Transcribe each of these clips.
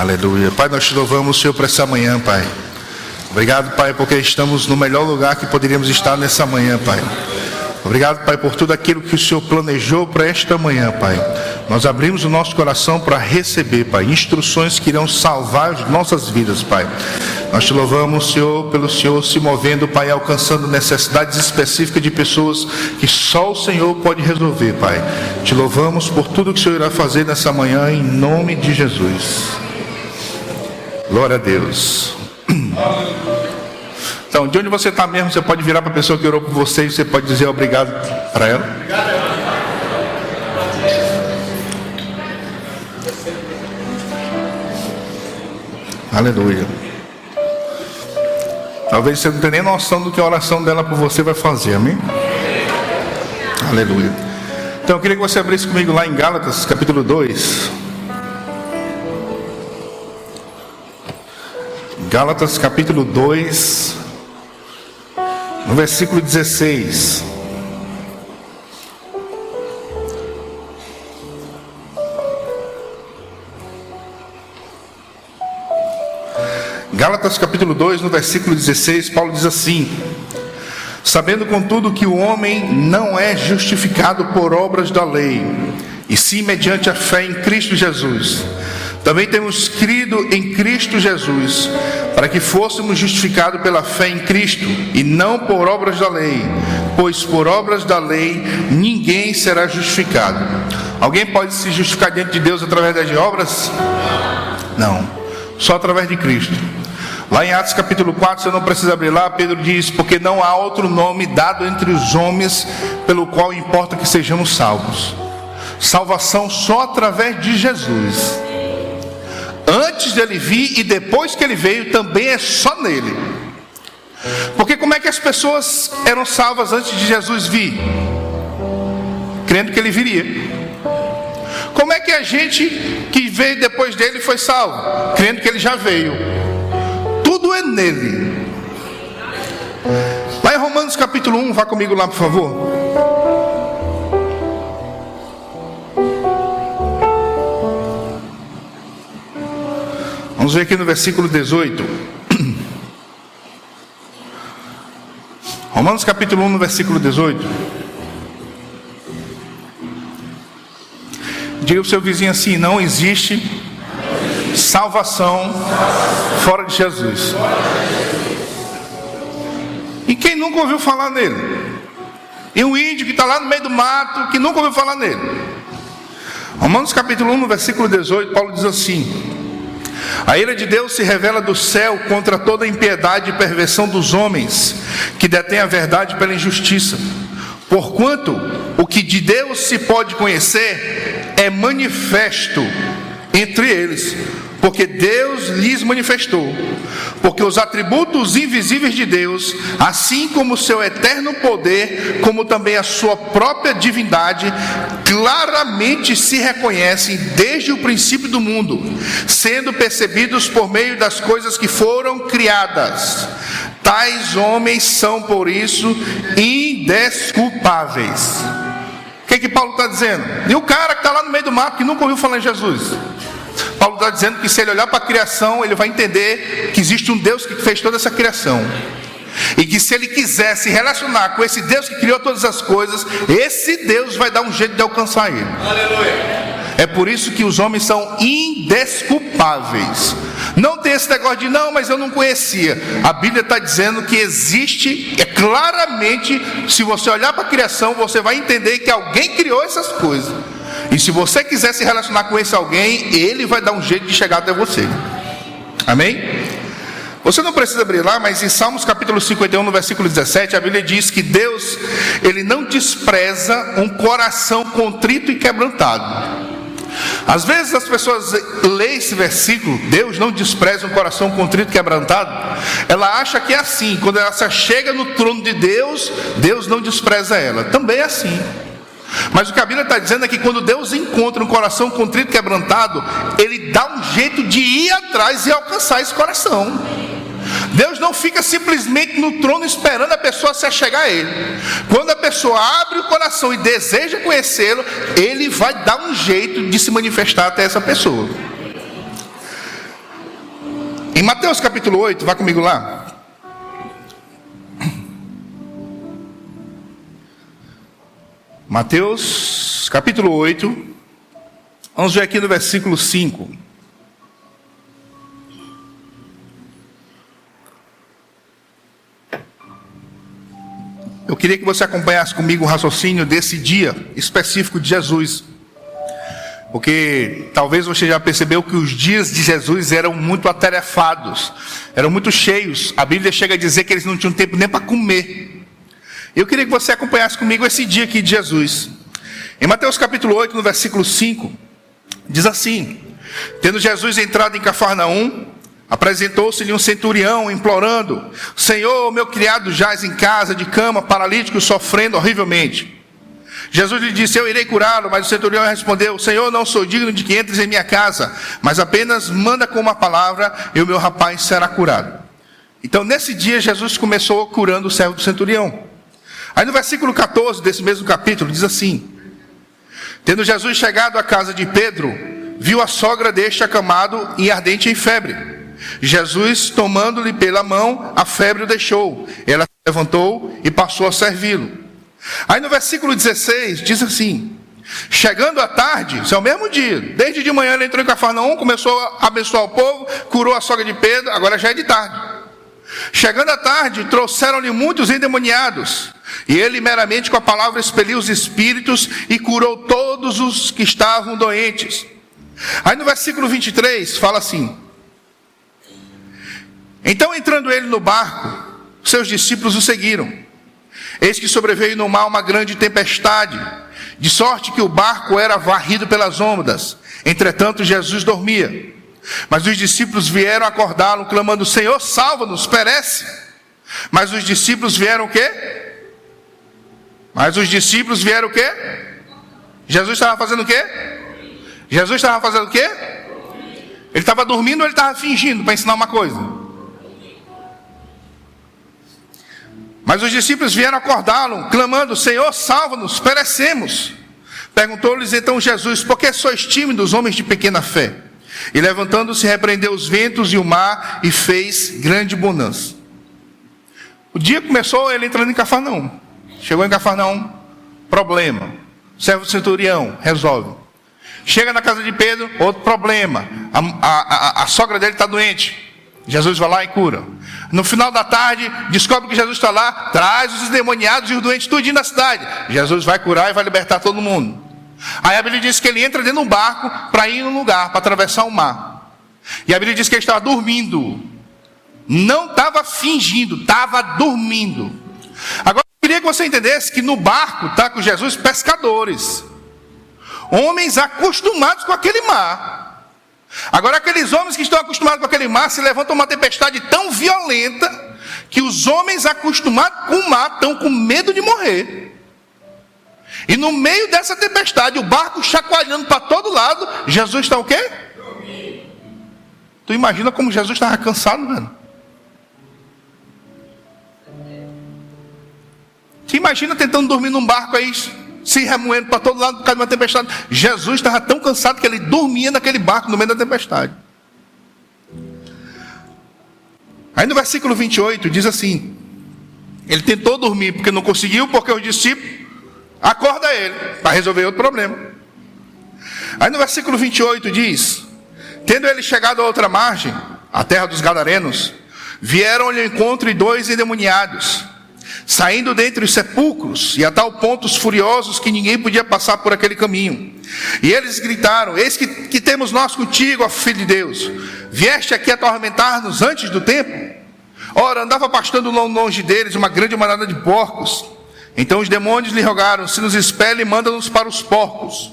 Aleluia. Pai, nós te louvamos, Senhor, por essa manhã, Pai. Obrigado, Pai, porque estamos no melhor lugar que poderíamos estar nessa manhã, Pai. Obrigado, Pai, por tudo aquilo que o Senhor planejou para esta manhã, Pai. Nós abrimos o nosso coração para receber, Pai, instruções que irão salvar as nossas vidas, Pai. Nós te louvamos, Senhor, pelo Senhor se movendo, Pai, alcançando necessidades específicas de pessoas que só o Senhor pode resolver, Pai. Te louvamos por tudo que o Senhor irá fazer nessa manhã, em nome de Jesus. Glória a Deus. Então, de onde você está mesmo, você pode virar para a pessoa que orou por você e você pode dizer obrigado para ela. Aleluia. Talvez você não tenha nem noção do que a oração dela por você vai fazer, amém? Aleluia. Então eu queria que você abrisse comigo lá em Gálatas, capítulo 2. Gálatas, capítulo 2, no versículo 16. Gálatas capítulo 2, no versículo 16, Paulo diz assim: sabendo contudo que o homem não é justificado por obras da lei, e sim mediante a fé em Cristo Jesus. Também temos crido em Cristo Jesus, para que fôssemos justificados pela fé em Cristo, e não por obras da lei, pois por obras da lei ninguém será justificado. Alguém pode se justificar diante de Deus através das obras? Não, só através de Cristo. Lá em Atos capítulo 4, você não precisa abrir lá, Pedro diz: porque não há outro nome dado entre os homens pelo qual importa que sejamos salvos. Salvação só através de Jesus. Antes dele vir e depois que ele veio, também é só nele. Porque como é que as pessoas eram salvas antes de Jesus vir? Crendo que ele viria. Como é que a gente que veio depois dele foi salvo? Crendo que ele já veio. Tudo é nele. Lá em Romanos capítulo 1, vá comigo lá por favor. Vamos ver aqui no versículo 18. Romanos capítulo 1, no versículo 18. Diga para o seu vizinho assim: não existe salvação fora de Jesus. E quem nunca ouviu falar nele? E um índio que está lá no meio do mato, que nunca ouviu falar nele. Romanos capítulo 1, no versículo 18, Paulo diz assim: a ira de Deus se revela do céu contra toda a impiedade e perversão dos homens, que detêm a verdade pela injustiça. Porquanto o que de Deus se pode conhecer é manifesto entre eles, porque Deus lhes manifestou. Porque os atributos invisíveis de Deus, assim como o seu eterno poder, como também a sua própria divindade, claramente se reconhecem desde o princípio do mundo, sendo percebidos por meio das coisas que foram criadas. Tais homens são, por isso, indesculpáveis. O que Paulo está dizendo? E o cara que está lá no meio do mato, que nunca ouviu falar em Jesus? Paulo está dizendo que se ele olhar para a criação, ele vai entender que existe um Deus que fez toda essa criação. E que se ele quiser se relacionar com esse Deus que criou todas as coisas, esse Deus vai dar um jeito de alcançar ele. Aleluia. É por isso que os homens são indesculpáveis. Não tem esse negócio de não, mas eu não conhecia. A Bíblia está dizendo que existe, claramente, se você olhar para a criação, você vai entender que alguém criou essas coisas. E se você quiser se relacionar com esse alguém, ele vai dar um jeito de chegar até você. Amém? Você não precisa abrir lá, mas em Salmos capítulo 51, no versículo 17, a Bíblia diz que Deus, ele não despreza um coração contrito e quebrantado. Às vezes as pessoas leem esse versículo, Deus não despreza um coração contrito e quebrantado. Ela acha que é assim, quando ela chega no trono de Deus, Deus não despreza ela. Também é assim. Mas o que a Bíblia está dizendo é que quando Deus encontra um coração contrito e quebrantado, ele dá um jeito de ir atrás e alcançar esse coração. Deus não fica simplesmente no trono esperando a pessoa se achegar a Ele. Quando a pessoa abre o coração e deseja conhecê-lo, Ele vai dar um jeito de se manifestar até essa pessoa. Em Mateus capítulo 8, vá comigo lá. Mateus capítulo 8, vamos ver aqui no versículo 5. Eu queria que você acompanhasse comigo o raciocínio desse dia específico de Jesus. Porque talvez você já percebeu que os dias de Jesus eram muito atarefados, eram muito cheios. A Bíblia chega a dizer que eles não tinham tempo nem para comer. Eu queria que você acompanhasse comigo esse dia aqui de Jesus. Em Mateus capítulo 8, no versículo 5, diz assim: tendo Jesus entrado em Cafarnaum, apresentou-se-lhe um centurião, implorando: Senhor, meu criado jaz em casa, de cama, paralítico, sofrendo horrivelmente. Jesus lhe disse: eu irei curá-lo. Mas o centurião respondeu: Senhor, não sou digno de que entres em minha casa, mas apenas manda com uma palavra, e o meu rapaz será curado. Então nesse dia Jesus começou curando o servo do centurião. Aí no versículo 14 desse mesmo capítulo diz assim: tendo Jesus chegado à casa de Pedro, viu a sogra deste acamado e ardente em febre. Jesus, tomando-lhe pela mão, a febre o deixou. Ela se levantou e passou a servi-lo. Aí no versículo 16 diz assim: chegando à tarde, isso é o mesmo dia, desde de manhã ele entrou em Cafarnaum, começou a abençoar o povo, curou a sogra de Pedro, agora já é de tarde. Chegando à tarde, trouxeram-lhe muitos endemoniados, e ele meramente com a palavra expeliu os espíritos e curou todos os que estavam doentes. Aí no versículo 23 fala assim: então entrando ele no barco, seus discípulos o seguiram. Eis que sobreveio no mar uma grande tempestade, de sorte que o barco era varrido pelas ondas. Entretanto Jesus dormia. Mas os discípulos vieram acordá-lo, clamando: Senhor, salva-nos, perece. Mas os discípulos vieram o quê? Jesus estava fazendo o quê? Jesus estava fazendo o quê? Ele estava dormindo ou ele estava fingindo para ensinar uma coisa? Mas os discípulos vieram acordá-lo, clamando: Senhor, salva-nos, perecemos. Perguntou-lhes então Jesus: por que sois tímidos, homens de pequena fé? E levantando-se, repreendeu os ventos e o mar, e fez grande bonança. O dia começou ele entrando em Cafarnaum. Chegou em Cafarnaum, problema. Servo do centurião, resolve. Chega na casa de Pedro, outro problema. A sogra dele está doente. Jesus vai lá e cura. No final da tarde, descobre que Jesus está lá, traz os endemoniados e os doentes tudinho na cidade. Jesus vai curar e vai libertar todo mundo. Aí a Bíblia diz que ele entra dentro de um barco para ir num lugar, para atravessar o mar. E a Bíblia diz que ele estava dormindo. Não estava fingindo, estava dormindo. Agora eu queria que você entendesse que no barco está com Jesus pescadores. Homens acostumados com aquele mar. Agora aqueles homens que estão acostumados com aquele mar, se levantam uma tempestade tão violenta, que os homens acostumados com o mar estão com medo de morrer. E no meio dessa tempestade, o barco chacoalhando para todo lado, Jesus está o quê? Tu imagina como Jesus estava cansado, velho? Tu imagina tentando dormir num barco aí, se remoendo para todo lado por causa de uma tempestade. Jesus estava tão cansado que ele dormia naquele barco no meio da tempestade. Aí no versículo 28 diz assim: ele tentou dormir porque não conseguiu, porque os discípulos acorda ele para resolver outro problema. Aí no versículo 28 diz: tendo ele chegado a outra margem, a terra dos Gadarenos, vieram-lhe ao encontro dois endemoniados, saindo dentre os sepulcros, e a tal ponto os furiosos que ninguém podia passar por aquele caminho. E eles gritaram: eis que temos nós contigo, ó Filho de Deus, vieste aqui atormentar-nos antes do tempo? Ora, andava pastando longe deles uma grande manada de porcos. Então os demônios lhe rogaram: se nos expele, manda-nos para os porcos.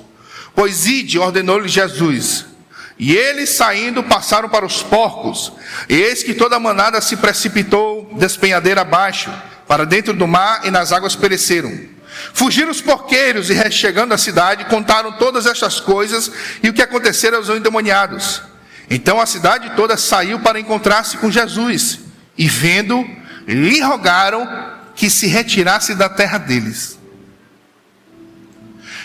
Pois ide, ordenou-lhe Jesus. E eles, saindo, passaram para os porcos. E eis que toda a manada se precipitou despenhadeira abaixo, para dentro do mar, e nas águas pereceram. Fugiram os porqueiros, e chegando à cidade, contaram todas estas coisas e o que acontecera aos endemoniados. Então a cidade toda saiu para encontrar-se com Jesus, e vendo, lhe rogaram que se retirasse da terra deles.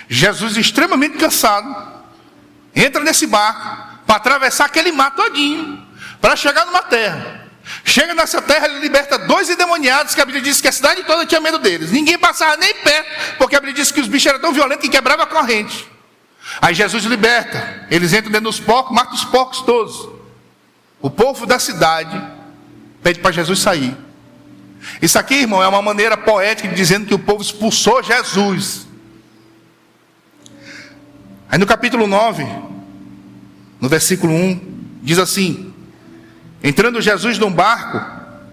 Jesus, extremamente cansado, entra nesse barco para atravessar aquele mar todinho, para chegar numa terra. Chega nessa terra, ele liberta 2 endemoniados, que a Bíblia diz que a cidade toda tinha medo deles. Ninguém passava nem perto, porque a Bíblia diz que os bichos eram tão violentos que quebravam a corrente. Aí Jesus liberta, eles entram dentro dos porcos, matam os porcos todos. O povo da cidade pede para Jesus sair. Isso aqui, irmão, é uma maneira poética de dizendo que o povo expulsou Jesus. Aí no capítulo 9, no versículo 1, diz assim: entrando Jesus num barco,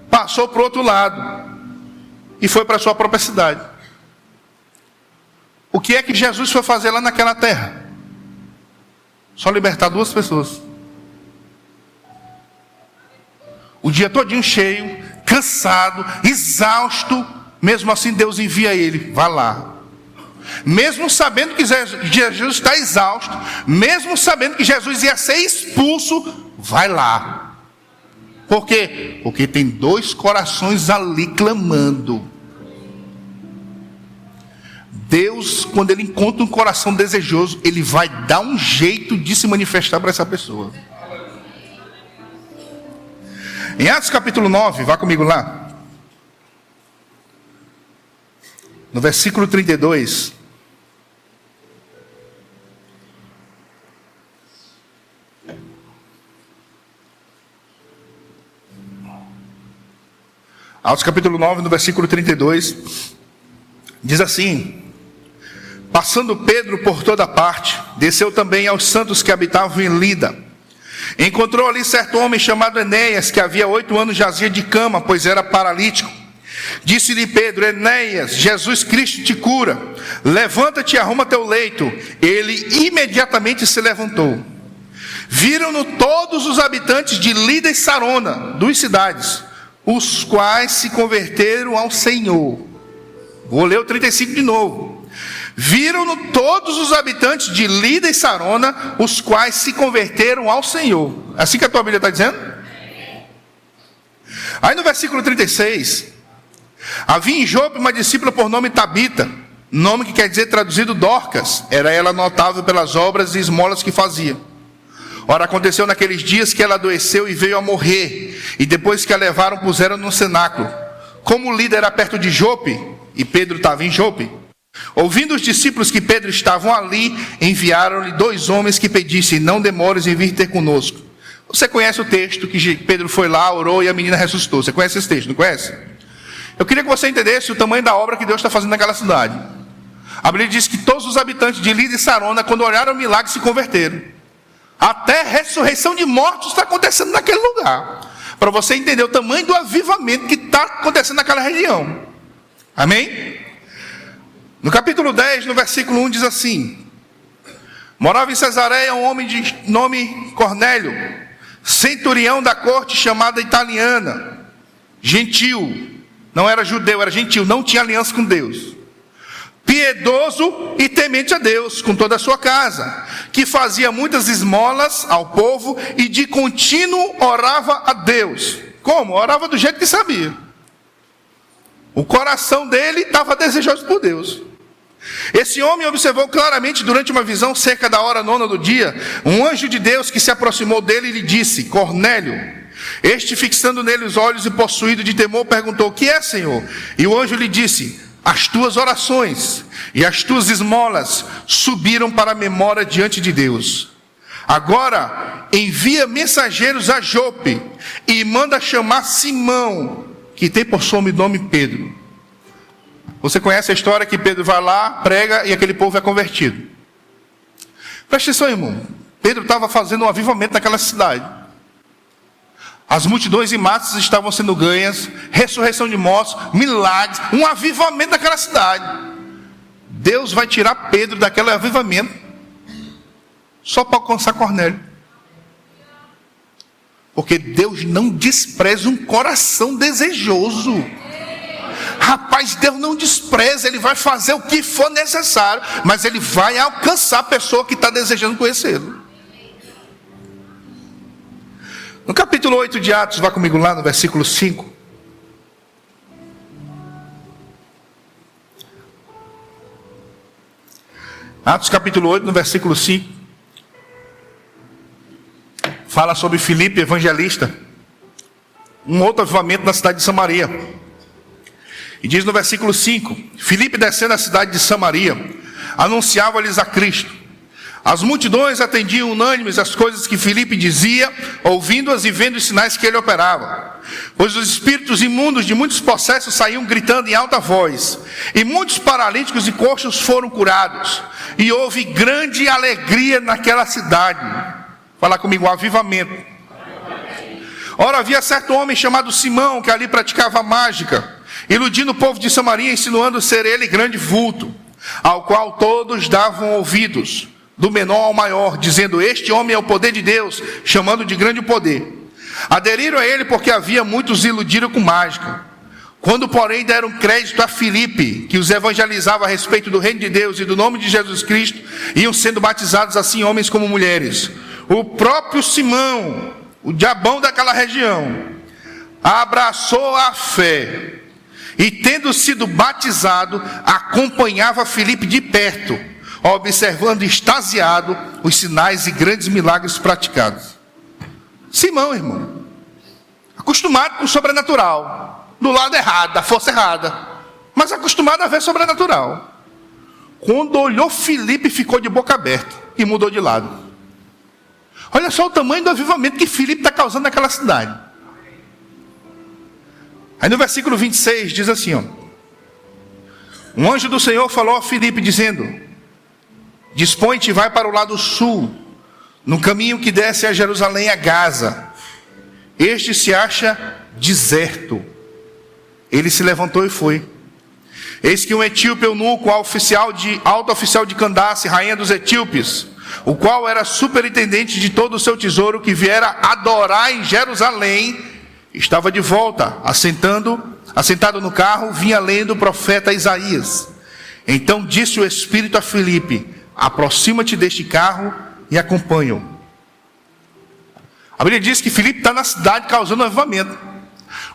passou para o outro lado e foi para a sua própria cidade. O que é que Jesus foi fazer lá naquela terra? Só libertar 2 pessoas. O dia todinho cheio, cansado, exausto. Mesmo assim Deus envia ele, vá lá. Mesmo sabendo que Jesus está exausto, mesmo sabendo que Jesus ia ser expulso, vai lá. Por quê? Porque tem 2 corações ali clamando. Deus, quando Ele encontra um coração desejoso, Ele vai dar um jeito de se manifestar para essa pessoa. Em Atos capítulo 9, vá comigo lá. No versículo 32. Atos capítulo 9, no versículo 32. Diz assim: passando Pedro por toda parte, desceu também aos santos que habitavam em Lida. Encontrou ali certo homem chamado Enéas, que havia 8 anos jazia de cama, pois era paralítico. Disse-lhe Pedro: Enéas, Jesus Cristo te cura. Levanta-te e arruma teu leito. Ele imediatamente se levantou. Viram-no todos os habitantes de Lida e Sarona, 2 cidades, os quais se converteram ao Senhor. Vou ler o 35 de novo. Viram-no todos os habitantes de Lida e Sarona, os quais se converteram ao Senhor. Assim que a tua Bíblia está dizendo? Aí no versículo 36, havia em Jope uma discípula por nome Tabita, nome que quer dizer traduzido Dorcas. Era ela notável pelas obras e esmolas que fazia. Ora, aconteceu naqueles dias que ela adoeceu e veio a morrer, e depois que a levaram, puseram num cenáculo. Como Lida era perto de Jope, e Pedro estava em Jope, ouvindo os discípulos que Pedro estavam ali, enviaram-lhe 2 homens que pedissem: não demores em vir ter conosco. Você conhece o texto que Pedro foi lá, orou e a menina ressuscitou. Você conhece esse texto, não conhece? Eu queria que você entendesse o tamanho da obra que Deus está fazendo naquela cidade. A Bíblia diz que todos os habitantes de Lida e Sarona, quando olharam o milagre, se converteram. Até ressurreição de mortos está acontecendo naquele lugar. Para você entender o tamanho do avivamento que está acontecendo naquela região. Amém? No capítulo 10, no versículo 1, diz assim: morava em Cesareia um homem de nome Cornélio, centurião da corte chamada italiana, gentil, não era judeu, era gentil, não tinha aliança com Deus, piedoso e temente a Deus com toda a sua casa, que fazia muitas esmolas ao povo e de contínuo orava a Deus. Como? Orava do jeito que sabia. O coração dele estava desejoso por Deus. Esse homem observou claramente durante uma visão, cerca da hora 9 do dia, um anjo de Deus que se aproximou dele e lhe disse: Cornélio. Este, fixando nele os olhos e possuído de temor, perguntou: o que é, Senhor? E o anjo lhe disse: as tuas orações e as tuas esmolas subiram para a memória diante de Deus. Agora envia mensageiros a Jope e manda chamar Simão, que tem por sobrenome Pedro. Você conhece a história que Pedro vai lá, prega e aquele povo é convertido. Preste atenção, irmão. Pedro estava fazendo um avivamento naquela cidade. As multidões em massas estavam sendo ganhas, ressurreição de mortos, milagres, um avivamento naquela cidade. Deus vai tirar Pedro daquele avivamento só para alcançar Cornélio. Porque Deus não despreza um coração desejoso. Rapaz, Deus não despreza, Ele vai fazer o que for necessário, mas Ele vai alcançar a pessoa que está desejando conhecê-lo. No capítulo 8 de Atos, vá comigo lá no versículo 5. Atos capítulo 8, no versículo 5. fala sobre Filipe, evangelista, um outro avivamento na cidade de Samaria. E diz no versículo 5: Filipe, descendo à cidade de Samaria, anunciava-lhes a Cristo. As multidões atendiam unânimes as coisas que Filipe dizia, ouvindo-as e vendo os sinais que ele operava. Pois os espíritos imundos de muitos possessos saíam gritando em alta voz, e muitos paralíticos e coxos foram curados, e houve grande alegria naquela cidade. Fala comigo, avivamento. Ora, havia certo homem chamado Simão, que ali praticava mágica, iludindo o povo de Samaria, insinuando ser ele grande vulto, ao qual todos davam ouvidos, do menor ao maior, dizendo: este homem é o poder de Deus, chamando de grande poder. Aderiram a ele porque havia muitos iludidos com mágica. Quando, porém, deram crédito a Filipe, que os evangelizava a respeito do reino de Deus e do nome de Jesus Cristo, iam sendo batizados assim homens como mulheres. O próprio Simão, o diabão daquela região, abraçou a fé, e tendo sido batizado, acompanhava Filipe de perto, observando extasiado os sinais e grandes milagres praticados. Simão, irmão, acostumado com o sobrenatural, do lado errado, da força errada, mas acostumado a ver sobrenatural. Quando olhou Filipe, ficou de boca aberta e mudou de lado. Olha só o tamanho do avivamento que Filipe está causando naquela cidade. Aí no versículo 26 diz assim, ó: um anjo do Senhor falou a Filipe dizendo: dispõe-te e vai para o lado sul, no caminho que desce a Jerusalém, a Gaza. Este se acha deserto. Ele se levantou e foi. Eis que um etíope eunuco, alto oficial de Candace, rainha dos etíopes, o qual era superintendente de todo o seu tesouro, que viera adorar em Jerusalém, estava de volta, assentado no carro, vinha lendo o profeta Isaías. Então disse o Espírito a Filipe: aproxima-te deste carro e acompanha-o. A Bíblia diz que Filipe está na cidade causando um avivamento.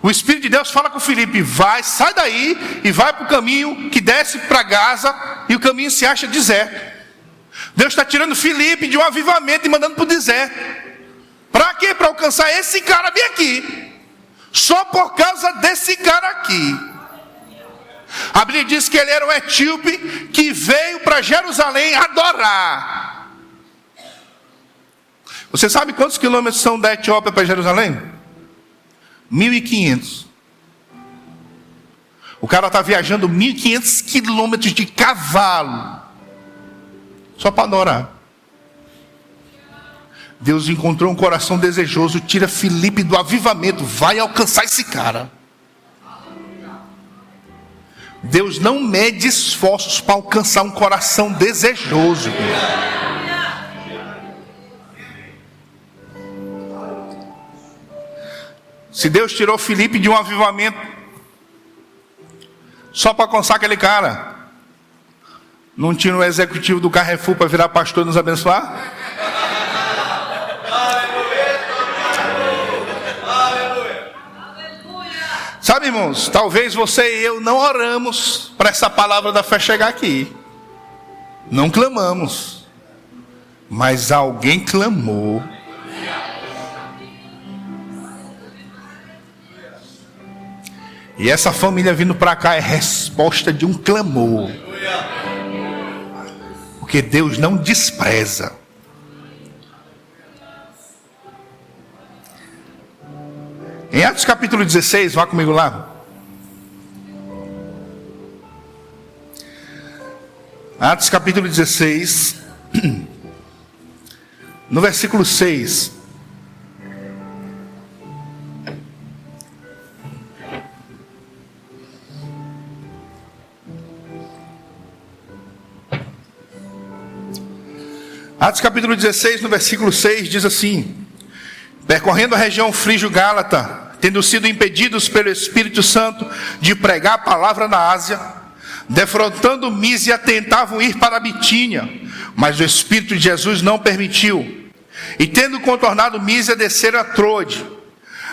O Espírito de Deus fala com Filipe: sai daí e vai para o caminho que desce para Gaza, e o caminho se acha deserto. Deus está tirando Filipe de um avivamento e mandando para o deserto. Para quê? Para alcançar esse cara bem aqui. Só por causa desse cara aqui. A Bíblia diz que ele era um etíope que veio para Jerusalém adorar. Você sabe quantos quilômetros são da Etiópia para Jerusalém? 1.500. O cara está viajando 1.500 quilômetros de cavalo, só para adorar. Deus encontrou um coração desejoso, tira Filipe do avivamento, vai alcançar esse cara. Deus não mede esforços para alcançar um coração desejoso. Se Deus tirou Filipe de um avivamento só para alcançar aquele cara, não tinha um executivo do Carrefour para virar pastor e nos abençoar? Sabe, irmãos, talvez você e eu não oramos para essa palavra da fé chegar aqui. Não clamamos. Mas alguém clamou. E essa família vindo para cá é resposta de um clamor. Porque Deus não despreza. Em Atos capítulo 16, vá comigo lá. Atos capítulo 16, no versículo 6. Atos capítulo 16, no versículo 6, diz assim: percorrendo a região frígio-gálata, tendo sido impedidos pelo Espírito Santo de pregar a palavra na Ásia, defrontando Mísia, tentavam ir para a Bitínia, mas o Espírito de Jesus não permitiu. E tendo contornado Mísia, desceram a Troade.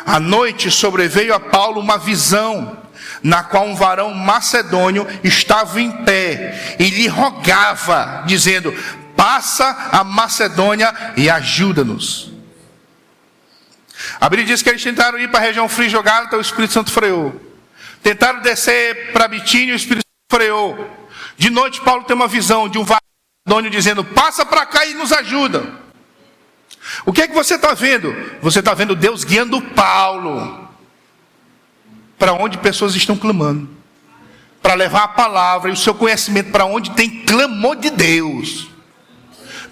À noite sobreveio a Paulo uma visão, na qual um varão macedônio estava em pé e lhe rogava, dizendo: passa a Macedônia e ajuda-nos. A Bíblia diz que eles tentaram ir para a região frígio-gálata, o Espírito Santo freou. Tentaram descer para Bitínia, o Espírito Santo freou. De noite, Paulo tem uma visão de um vale dizendo: passa para cá e nos ajuda. O que é que você está vendo? Você está vendo Deus guiando Paulo para onde pessoas estão clamando, para levar a palavra e o seu conhecimento para onde tem clamor de Deus.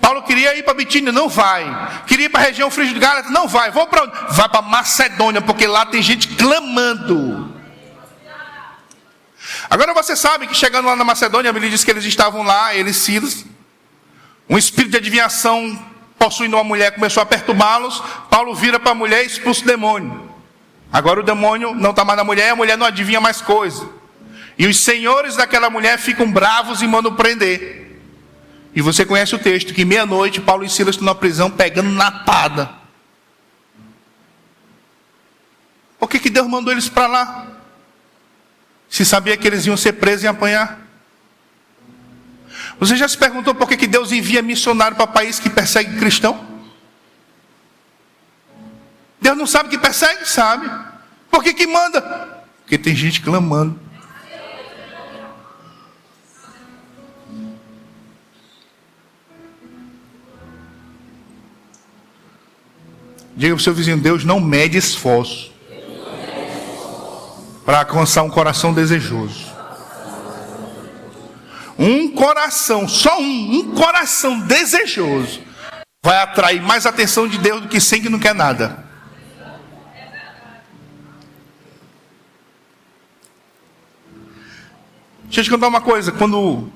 Paulo queria ir para Bitínia, não vai. Queria ir para a região frígio-gálata, não vai. Vou para onde? Vai para Macedônia, porque lá tem gente clamando. Agora você sabe que chegando lá na Macedônia, a Bíblia diz que eles estavam lá, eles e Silas. Um espírito de adivinhação possuindo uma mulher começou a perturbá-los. Paulo vira para a mulher e expulsa o demônio. Agora o demônio não está mais na mulher, a mulher não adivinha mais coisa. E os senhores daquela mulher ficam bravos e mandam prender. E você conhece o texto, que meia-noite Paulo e Silas estão na prisão pegando napada. Por que Deus mandou eles para lá? Se sabia que eles iam ser presos e apanhar. Você já se perguntou por que Deus envia missionário para país que persegue cristão? Deus não sabe que persegue? Sabe. Por que manda? Porque tem gente clamando. Diga para o seu vizinho: Deus não mede esforço para alcançar um coração desejoso. Um coração, só um coração desejoso vai atrair mais atenção de Deus do que 100 que não quer nada. Deixa eu te contar uma coisa. Quando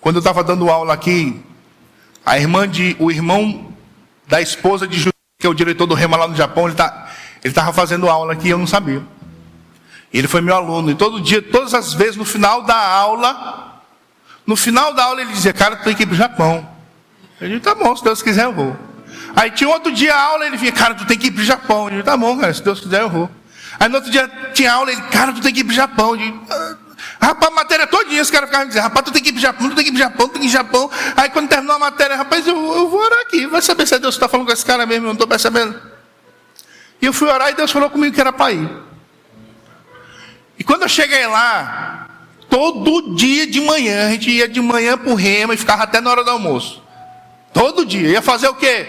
eu estava dando aula aqui, o irmão da esposa de José, que é o diretor do Rema lá no Japão, ele estava fazendo aula aqui e eu não sabia. Ele foi meu aluno, e todo dia, todas as vezes, no final da aula, ele dizia: cara, tu tem que ir para o Japão. Eu disse: tá bom, se Deus quiser eu vou. Aí tinha outro dia a aula, ele vinha: cara, tu tem que ir para o Japão. Eu disse: tá bom, cara, se Deus quiser eu vou. Aí no outro dia tinha aula, ele: cara, tu tem que ir para o Japão. Eu disse: rapaz, a matéria todinha, os caras ficavam dizendo: rapaz, tu tem que ir para o Japão, tu tem que ir para o Japão, tu tem que ir para o Japão. Aí quando terminou a matéria: rapaz, eu vou orar aqui, vai saber se Deus está falando com esse cara mesmo, eu não estou percebendo. E eu fui orar e Deus falou comigo que era para ir. E quando eu cheguei lá, todo dia de manhã, a gente ia de manhã para o Rema e ficava até na hora do almoço. Todo dia. Ia fazer o quê?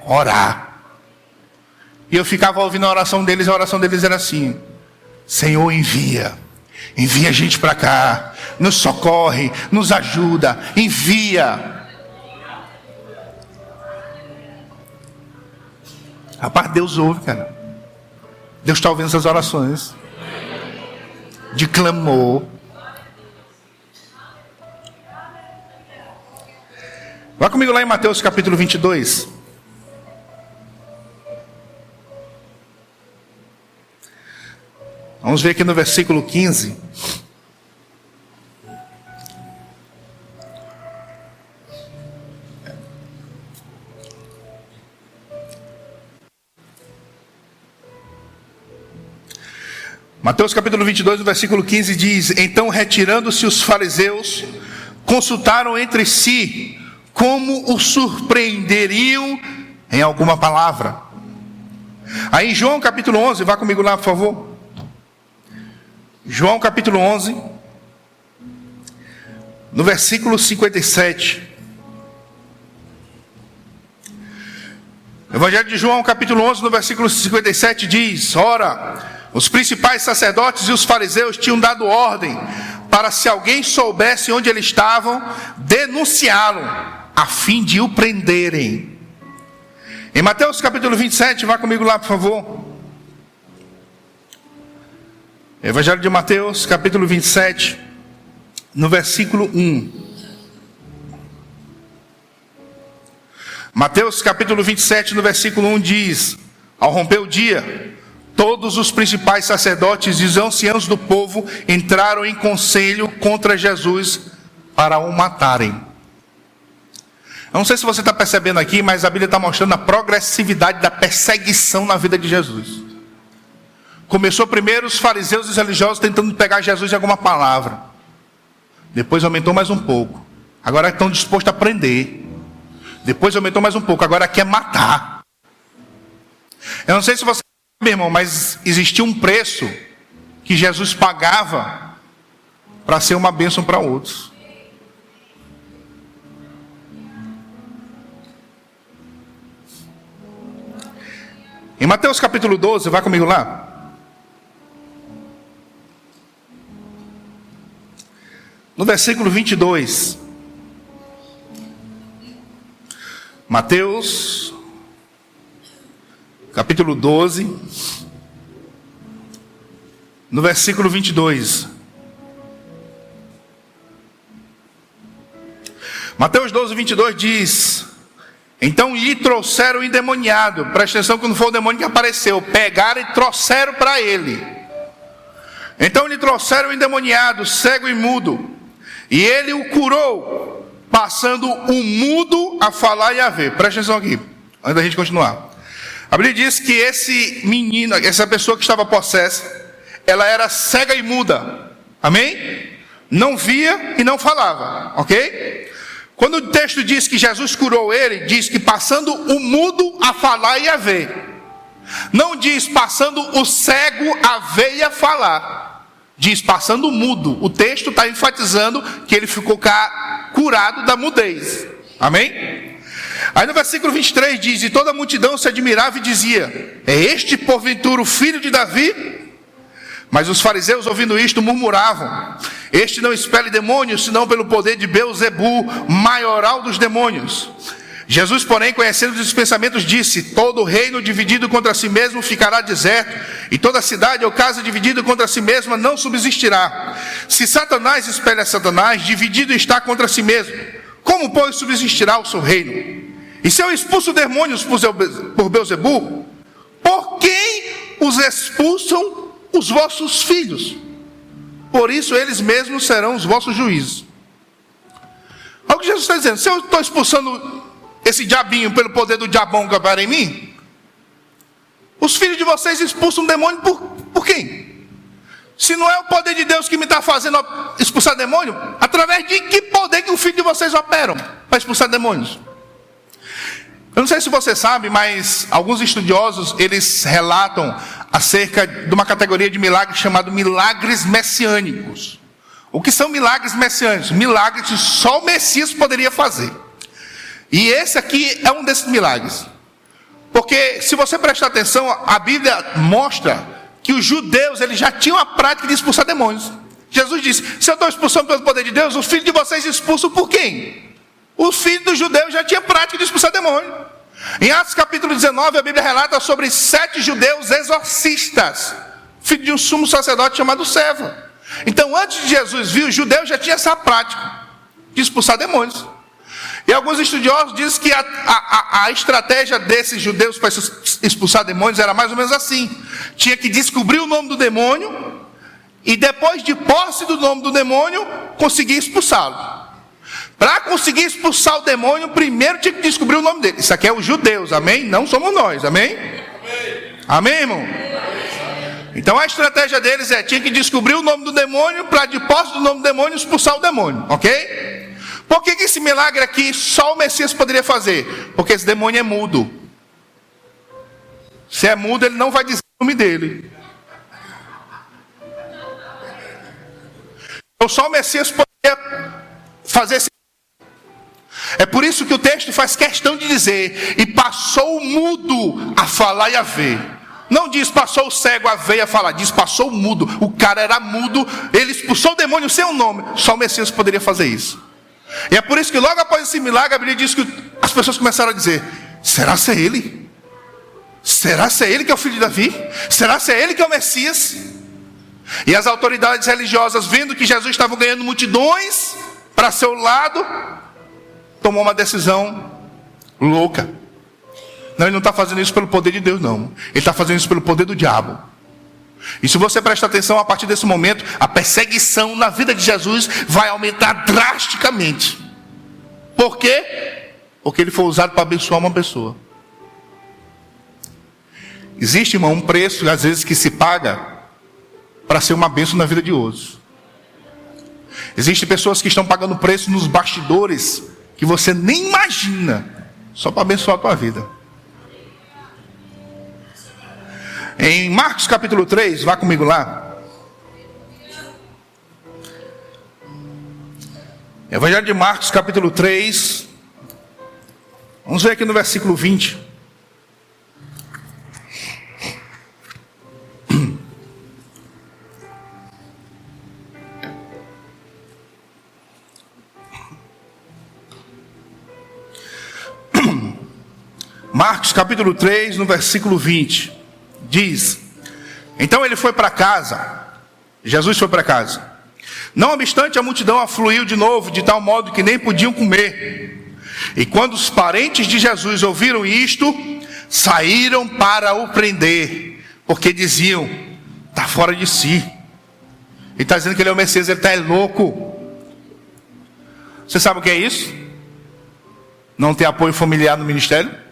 Orar. E eu ficava ouvindo a oração deles, e a oração deles era assim: Senhor, envia gente para cá, nos socorre, nos ajuda, envia. Rapaz, Deus ouve, cara. Deus está ouvindo essas orações de clamor. Vá comigo lá em Mateus capítulo 22. Vamos ver aqui no versículo 15. Mateus capítulo 22, no versículo 15 diz: então, retirando-se os fariseus, consultaram entre si como o surpreenderiam em alguma palavra. Aí em João capítulo 11, vá comigo lá por favor. João capítulo 11, no versículo 57. Evangelho de João capítulo 11, no versículo 57 diz: ora, os principais sacerdotes e os fariseus tinham dado ordem para, se alguém soubesse onde eles estavam, denunciá-lo, a fim de o prenderem. Em Mateus capítulo 27, vá comigo lá por favor. Evangelho de Mateus capítulo 27, no versículo 1. Mateus capítulo 27, no versículo 1 diz: ao romper o dia, todos os principais sacerdotes e os anciãos do povo entraram em conselho contra Jesus para o matarem. Eu não sei se você está percebendo aqui, mas a Bíblia está mostrando a progressividade da perseguição na vida de Jesus. Começou primeiro os fariseus e os religiosos tentando pegar Jesus em alguma palavra. Depois aumentou mais um pouco. Agora estão dispostos a prender. Depois aumentou mais um pouco. Agora quer matar. Eu não sei se você sabe, irmão, mas existia um preço que Jesus pagava para ser uma bênção para outros. Em Mateus capítulo 12, vai comigo lá. No versículo 22. Mateus capítulo 12, no versículo 22. Mateus 12, 22 diz: então lhe trouxeram o endemoniado. Presta atenção que não foi o demônio que apareceu. Pegaram e trouxeram para ele. Então lhe trouxeram o endemoniado, cego e mudo, e ele o curou, passando o mudo a falar e a ver. Presta atenção aqui, antes da gente continuar. A Bíblia diz que esse menino, essa pessoa que estava possessa, ela era cega e muda. Amém? Não via e não falava. Ok? Quando o texto diz que Jesus curou ele, diz que passando o mudo a falar e a ver. Não diz passando o cego a ver e a falar. Diz passando o mudo. O texto está enfatizando que ele ficou curado da mudez. Amém? Aí no versículo 23 diz: e toda a multidão se admirava e dizia: é este porventura o filho de Davi? Mas os fariseus, ouvindo isto, murmuravam: este não expele demônios, senão pelo poder de Beelzebu, maioral dos demônios. Jesus, porém, conhecendo os pensamentos, disse: todo reino dividido contra si mesmo ficará deserto, e toda cidade ou casa dividida contra si mesma não subsistirá. Se Satanás espelha Satanás, dividido está contra si mesmo, como, pois, subsistirá o seu reino? E se eu expulso demônios por Beelzebu, por quem os expulsam os vossos filhos? Por isso eles mesmos serão os vossos juízes. Olha o que Jesus está dizendo: se eu estou expulsando esse diabinho pelo poder do diabão que opera em mim, os filhos de vocês expulsam demônio por quem? Se não é o poder de Deus que me está fazendo expulsar demônio, através de que poder que o filho de vocês operam para expulsar demônios? Eu não sei se você sabe, mas alguns estudiosos, eles relatam acerca de uma categoria de milagres chamado milagres messiânicos. O que são milagres messiânicos? Milagres que só o Messias poderia fazer. E esse aqui é um desses milagres. Porque se você prestar atenção, a Bíblia mostra que os judeus, eles já tinham a prática de expulsar demônios. Jesus disse: se eu estou expulsando pelo poder de Deus, os filhos de vocês expulsam por quem? Os filhos dos judeus já tinham prática de expulsar demônio. Em Atos capítulo 19, a Bíblia relata sobre 7 judeus exorcistas, filho de um sumo sacerdote chamado Seva. Então, antes de Jesus vir, os judeus já tinham essa prática de expulsar demônios. E alguns estudiosos dizem que a estratégia desses judeus para expulsar demônios era mais ou menos assim: tinha que descobrir o nome do demônio, e depois de posse do nome do demônio, conseguir expulsá-lo. Para conseguir expulsar o demônio, primeiro tinha que descobrir o nome dele. Isso aqui é os judeus, amém? Não somos nós, amém? Amém, irmão? Então a estratégia deles tinha que descobrir o nome do demônio, para de posse do nome do demônio expulsar o demônio, ok? Por que esse milagre aqui só o Messias poderia fazer? Porque esse demônio é mudo. Se é mudo, ele não vai dizer o nome dele. Então só o Messias poderia fazer esse. É por isso que o texto faz questão de dizer: e passou o mudo a falar e a ver. Não diz passou o cego a ver e a falar, diz passou o mudo. O cara era mudo, ele expulsou o demônio sem o nome. Só o Messias poderia fazer isso. E é por isso que logo após esse milagre, a Bíblia diz que as pessoas começaram a dizer: será ser ele? Será ser ele que é o filho de Davi? Será ser ele que é o Messias? E as autoridades religiosas, vendo que Jesus estava ganhando multidões para seu lado, tomou uma decisão louca. Não, ele não está fazendo isso pelo poder de Deus, não. Ele está fazendo isso pelo poder do diabo. E se você prestar atenção, a partir desse momento, a perseguição na vida de Jesus vai aumentar drasticamente. Por quê? Porque ele foi usado para abençoar uma pessoa. Existe, irmão, um preço, às vezes, que se paga para ser uma bênção na vida de outros. Existem pessoas que estão pagando preço nos bastidores que você nem imagina, só para abençoar a tua vida. Em Marcos capítulo 3, vá comigo lá. Evangelho de Marcos capítulo 3. Vamos ver aqui no versículo 20. Marcos capítulo 3, no versículo 20, diz: então ele foi para casa, Jesus foi para casa. Não obstante, a multidão afluiu de novo, de tal modo que nem podiam comer. E quando os parentes de Jesus ouviram isto, saíram para o prender, porque diziam: está fora de si. Ele está dizendo que ele é o Messias, ele está louco. Você sabe o que é isso? Não ter apoio familiar no ministério?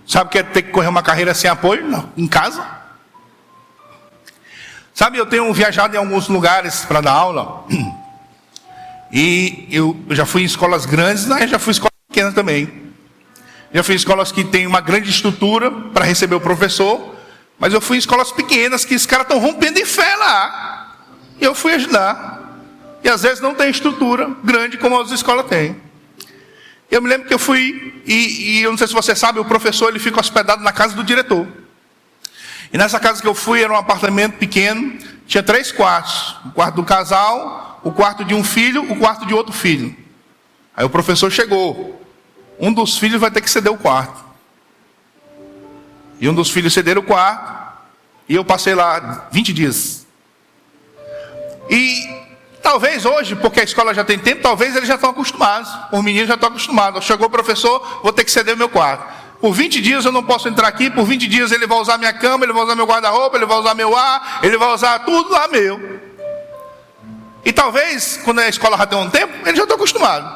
Sabe o que é ter que correr uma carreira sem apoio? Não, em casa. Sabe, eu tenho viajado em alguns lugares para dar aula. E eu já fui em escolas grandes, mas já fui em escolas pequenas também. Já fui em escolas que tem uma grande estrutura para receber o professor. Mas eu fui em escolas pequenas que os caras estão rompendo em fé lá. E eu fui ajudar. E às vezes não tem estrutura grande como as escolas têm. Eu me lembro que eu fui, e eu não sei se você sabe, o professor ele fica hospedado na casa do diretor. E nessa casa que eu fui, era um apartamento pequeno, tinha 3 quartos. O quarto do casal, o quarto de um filho, o quarto de outro filho. Aí o professor chegou. Um dos filhos vai ter que ceder o quarto. E um dos filhos cederam o quarto. E eu passei lá 20 dias. E talvez hoje, porque a escola já tem tempo, talvez eles já estão acostumados. Os meninos já estão acostumados. Chegou o professor, vou ter que ceder o meu quarto. Por 20 dias eu não posso entrar aqui. Por 20 dias ele vai usar minha cama, ele vai usar meu guarda-roupa, ele vai usar meu ar, ele vai usar tudo lá meu. E talvez, quando a escola já tem um tempo, eles já estão acostumados.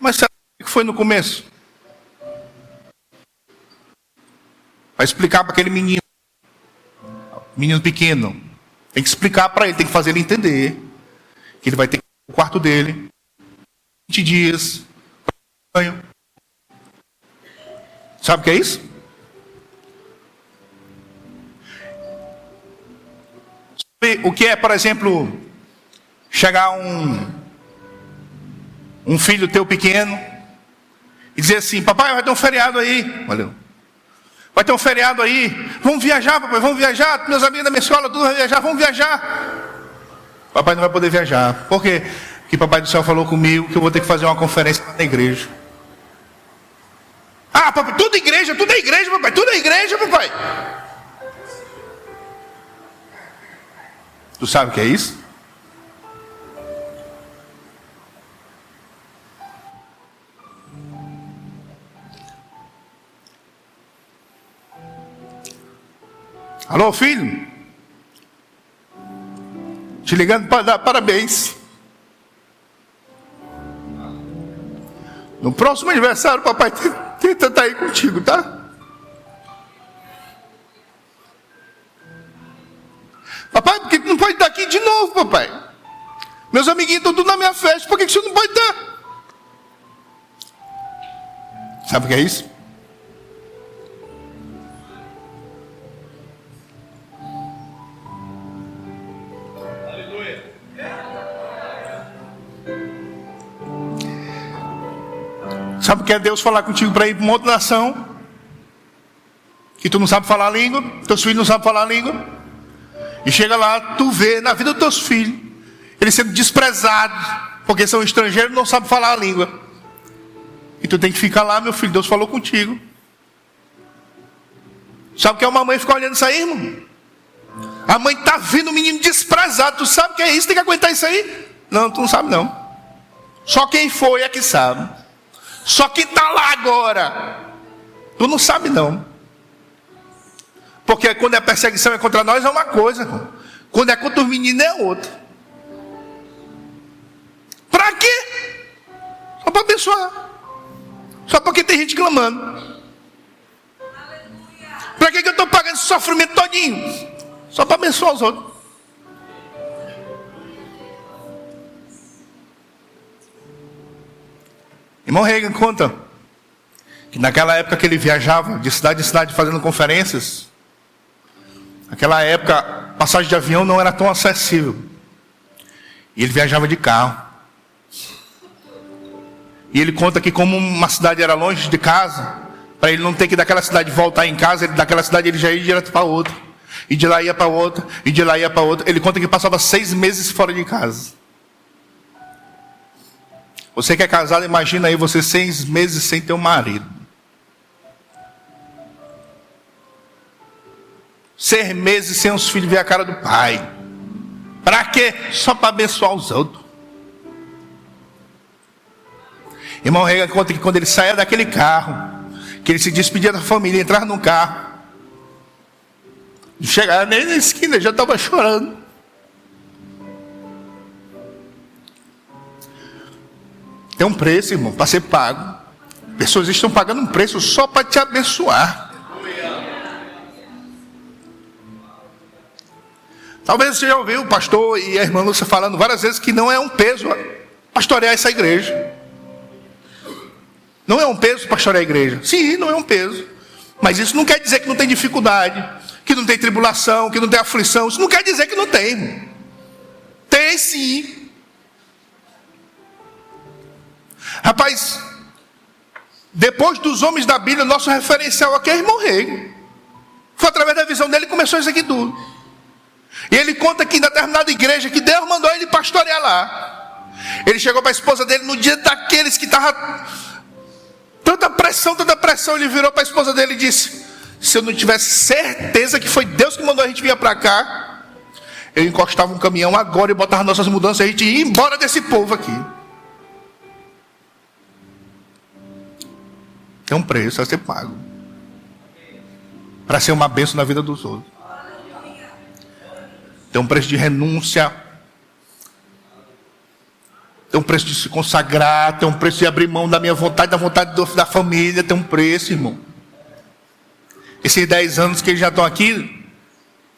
Mas será que foi no começo? Vai explicar para aquele menino pequeno. Tem que explicar para ele, tem que fazer ele entender que ele vai ter o quarto dele, 20 dias, banho. Sabe o que é isso? Sabe o que é, por exemplo, chegar um filho teu pequeno e dizer assim: papai, vai ter um feriado aí. Valeu. Vai ter um feriado aí. Vamos viajar, papai, vamos viajar. Meus amigos da minha escola, tudo vai viajar, vamos viajar. Papai não vai poder viajar. Por quê? Porque papai do céu falou comigo que eu vou ter que fazer uma conferência na igreja. Ah, papai, tudo é igreja, papai, tudo é igreja, papai. Tu sabe o que é isso? Alô, filho? Te ligando para dar parabéns. No próximo aniversário, papai tenta estar aí contigo, tá? Papai, por que não pode estar aqui de novo, papai? Meus amiguinhos estão tudo na minha festa, por que você não pode estar? Sabe o que é isso? Sabe o que é Deus falar contigo para ir para uma outra nação? Que tu não sabe falar a língua, teus filhos não sabem falar a língua. E chega lá, tu vê na vida dos teus filhos, eles sendo desprezados, porque são estrangeiros e não sabem falar a língua. E tu tem que ficar lá, meu filho, Deus falou contigo. Sabe o que é uma mãe ficar olhando isso aí, irmão? A mãe está vendo o menino desprezado, tu sabe o que é isso? Tem que aguentar isso aí? Não, tu não sabe não. Só quem foi é que sabe. Só que está lá agora. Tu não sabe não. Porque quando a perseguição é contra nós é uma coisa. Quando é contra os meninos é outra. Para quê? Só para abençoar. Só porque tem gente clamando. Para que eu estou pagando esse sofrimento todinho? Só para abençoar os outros. Irmão Reagan conta que naquela época que ele viajava de cidade em cidade fazendo conferências, naquela época passagem de avião não era tão acessível. E ele viajava de carro. E ele conta que como uma cidade era longe de casa, para ele não ter que daquela cidade voltar em casa, daquela cidade ele já ia direto para outra. E de lá ia para outra, e de lá ia para outra. Ele conta que passava 6 meses fora de casa. Você que é casado, imagina aí você 6 meses sem ter um marido. 6 meses sem os filhos ver a cara do pai. Para quê? Só para abençoar os outros. Irmão Reagan conta que quando ele saía daquele carro, que ele se despedia da família, entrava num carro, chegava nem na esquina, já estava chorando. Tem um preço, irmão, para ser pago. Pessoas estão pagando um preço só para te abençoar. Talvez você já ouviu o pastor e a irmã Lúcia falando várias vezes que não é um peso pastorear essa igreja. Não é um peso pastorear a igreja. Sim, não é um peso. Mas isso não quer dizer que não tem dificuldade, que não tem tribulação, que não tem aflição. Isso não quer dizer que não tem, irmão. Tem sim. Rapaz, depois dos homens da Bíblia, nosso referencial aqui é irmão Rei. Foi através da visão dele que começou isso aqui tudo. E ele conta que em determinada igreja que Deus mandou ele pastorear lá, ele chegou para a esposa dele no dia daqueles que estava tanta pressão, ele virou para a esposa dele e disse: se eu não tivesse certeza que foi Deus que mandou a gente vir para cá, eu encostava um caminhão agora e botava nossas mudanças e a gente ia embora desse povo aqui. Tem um preço a ser pago para ser uma bênção na vida dos outros. Tem um preço de renúncia, tem um preço de se consagrar, tem um preço de abrir mão da minha vontade, da vontade da família. Tem um preço, irmão. Esses 10 anos que eles já estão aqui,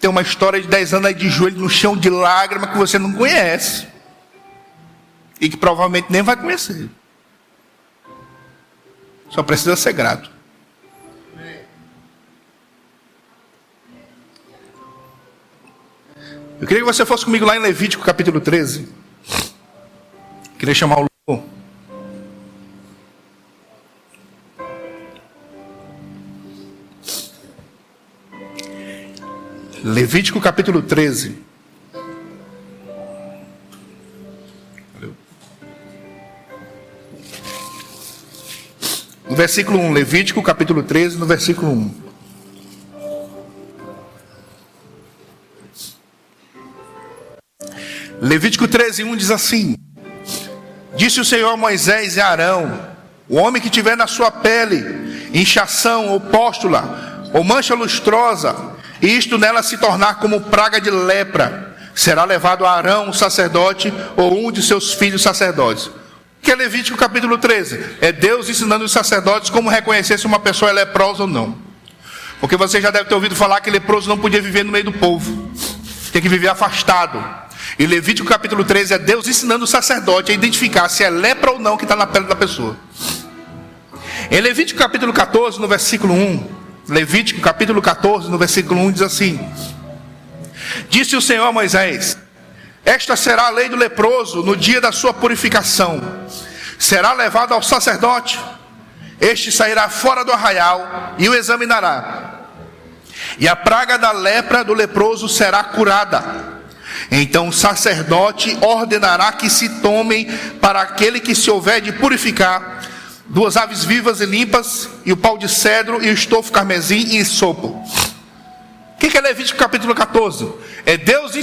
tem uma história de 10 anos aí de joelho no chão, de lágrima, que você não conhece e que provavelmente nem vai conhecer. Só precisa ser grato. Eu queria que você fosse comigo lá em Levítico capítulo 13. Queria chamar o Lu. Levítico capítulo 13. No versículo 1, Levítico capítulo 13, no versículo 1. Levítico 13, 1 diz assim: disse o Senhor a Moisés e a Arão: o homem que tiver na sua pele inchação ou pústula ou mancha lustrosa, e isto nela se tornar como praga de lepra, será levado a Arão, o sacerdote, ou um de seus filhos sacerdotes. O que é Levítico capítulo 13? É Deus ensinando os sacerdotes como reconhecer se uma pessoa é leprosa ou não. Porque você já deve ter ouvido falar que leproso não podia viver no meio do povo, tem que viver afastado. E Levítico capítulo 13 é Deus ensinando o sacerdote a identificar se é lepra ou não que está na pele da pessoa. Em Levítico capítulo 14, no versículo 1, Levítico capítulo 14, no versículo 1 diz assim: disse o Senhor a Moisés: esta será a lei do leproso no dia da sua purificação. Será levado ao sacerdote, este sairá fora do arraial e o examinará. E a praga da lepra do leproso será curada. Então o sacerdote ordenará que se tomem para aquele que se houver de purificar 2 aves vivas e limpas, e o pau de cedro, e o estofo carmesim e sopo. O que é Levítico capítulo 14? É Deus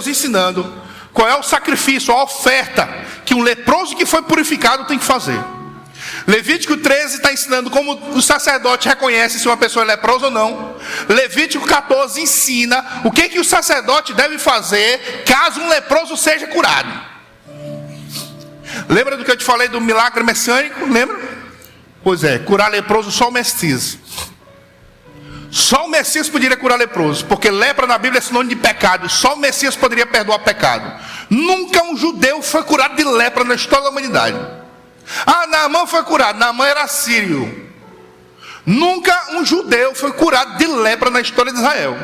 ensinando qual é o sacrifício, a oferta que um leproso que foi purificado tem que fazer. Levítico 13 está ensinando como o sacerdote reconhece se uma pessoa é leprosa ou não. Levítico 14 ensina o que o sacerdote deve fazer caso um leproso seja curado. Lembra do que eu te falei do milagre messiânico? Lembra? Pois é, curar leproso só o Messias. Só o Messias poderia curar leproso, porque lepra na Bíblia é sinônimo de pecado. Só o Messias poderia perdoar pecado. Nunca um judeu foi curado de lepra na história da humanidade. Ah, Naamã foi curado. Naamã era sírio. Nunca um judeu foi curado de lepra na história de Israel.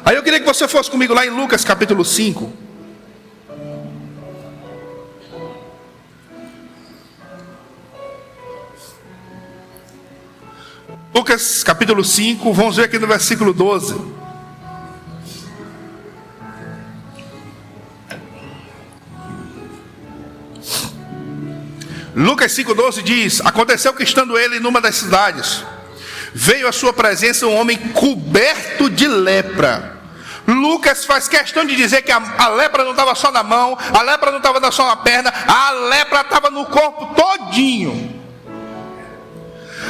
Aí eu queria que você fosse comigo lá em Lucas capítulo 5. Lucas capítulo 5, vamos ver aqui no versículo 12. Lucas 5,12 diz: aconteceu que estando ele numa das cidades, veio à sua presença um homem coberto de lepra. Lucas faz questão de dizer que a lepra não estava só na mão, a lepra não estava só na perna, a lepra estava no corpo todinho.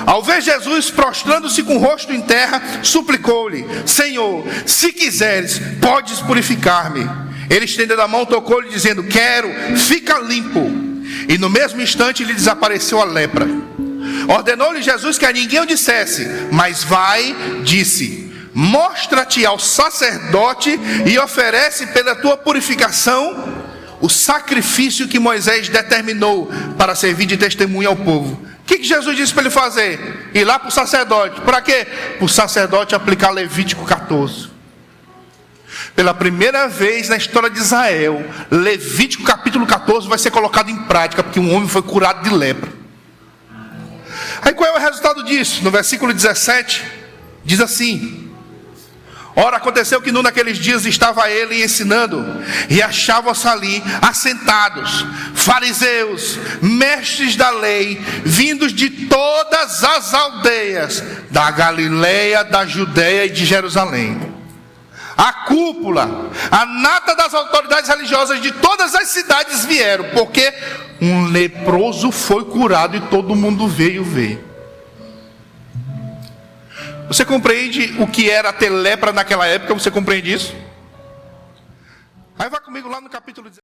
Ao ver Jesus prostrando-se com o rosto em terra, suplicou-lhe: Senhor, se quiseres, podes purificar-me. Ele, estendendo a mão, tocou-lhe, dizendo: quero, fica limpo. E no mesmo instante lhe desapareceu a lepra. Ordenou-lhe Jesus que a ninguém o dissesse, mas vai, disse: mostra-te ao sacerdote e oferece pela tua purificação o sacrifício que Moisés determinou para servir de testemunha ao povo. O que Jesus disse para ele fazer? Ir lá para o sacerdote. Para quê? Para o sacerdote aplicar Levítico 14. Pela primeira vez na história de Israel, Levítico capítulo 14 vai ser colocado em prática, porque um homem foi curado de lepra. Aí qual é o resultado disso? No versículo 17, diz assim: ora, aconteceu que naqueles dias estava ele ensinando, e achavam-se ali assentados fariseus, mestres da lei, vindos de todas as aldeias da Galileia, da Judeia e de Jerusalém. A cúpula, a nata das autoridades religiosas de todas as cidades vieram, porque um leproso foi curado e todo mundo veio ver. Você compreende o que era ter lepra naquela época? Você compreende isso? Aí vai comigo lá no capítulo 17.